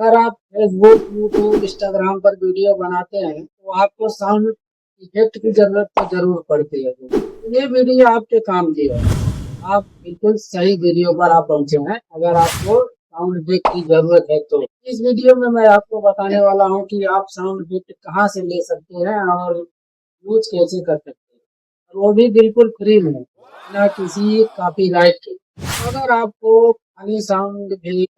अगर आप Facebook, YouTube, Instagram पर वीडियो बनाते हैं तो आपको साउंड इफेक्ट की जरूरत तो जरूर पड़ती है। तो ये वीडियो आपके काम की है। आप बिल्कुल सही वीडियो पर आप पहुंचे हैं। अगर आपको साउंड इफेक्ट की जरूरत है तो इस वीडियो में मैं आपको बताने वाला हूं कि आप साउंड इफेक्ट कहां से ले सकते हैं और यूज कैसे कर सकते हैं, और वो भी बिल्कुल फ्री में, बिना किसी कॉपीराइट के। अगर आपको funny sound effect,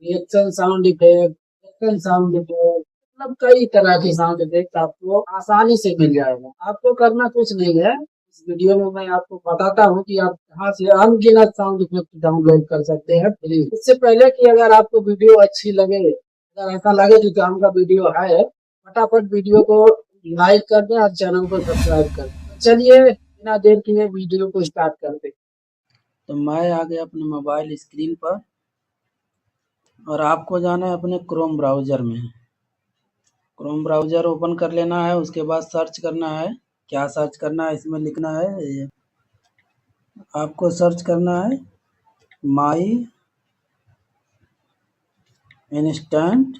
reaction sound effect, action sound effect, मतलब कई तरह के साउंड इफेक्ट आपको आसानी से मिल जाएगा। आपको करना कुछ नहीं है। इस वीडियो में मैं आपको बताता हूँ कि आप कहाँ से अनगिनत साउंड इफेक्ट डाउनलोड कर सकते हैं फ्री। इससे पहले कि अगर आपको वीडियो अच्छी लगे, अगर ऐसा लगे कि काम का वीडियो है, फटाफट वीडियो को लाइक कर दें और चैनल को सब्सक्राइब कर दें। तो चलिए बिना देर किए वीडियो को स्टार्ट करते हैं। तो मैं आ गया अपने मोबाइल स्क्रीन पर और आपको जाना है अपने क्रोम ब्राउज़र में। क्रोम ब्राउज़र ओपन कर लेना है। उसके बाद सर्च करना है। क्या सर्च करना है इसमें लिखना है, आपको सर्च करना है माई इंस्टेंट।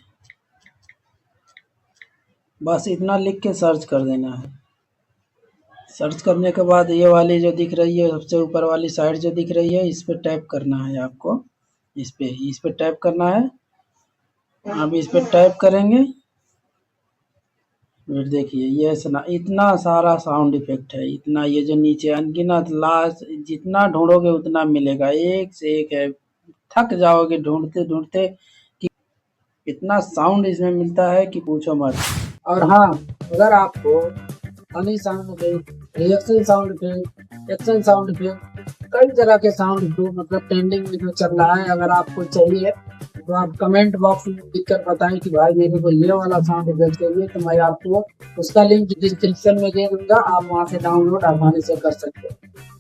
बस इतना लिख के सर्च कर देना है। सर्च करने के बाद ये वाली जो दिख रही है, सबसे ऊपर वाली साइड जो दिख रही है, इस पे टैप करना है आपको। इस पे टैप करना है। अब इस पे टैप करेंगे, फिर देखिए ये इतना सारा साउंड इफेक्ट है। इतना ये जो नीचे अनगिनत, लास्ट जितना ढूंढोगे उतना मिलेगा, एक से एक है। थक जाओगे ढूंढते ढूंढते कि इतना साउंड इसमें मिलता है कि पूछो मत। और हाँ, अगर आपको funny sound effect, reaction sound effect, action sound effect, कई तरह के साउंड इफेक्ट मतलब ट्रेंडिंग में जो चल रहा है, अगर आपको चाहिए तो आप कमेंट बॉक्स में लिखकर बताएं कि भाई मेरे को ये वाला साउंड इफेक्ट चाहिए, तो मैं आपको उसका लिंक डिस्क्रिप्शन में दे दूंगा। आप वहां से डाउनलोड आसानी से कर सकते हैं।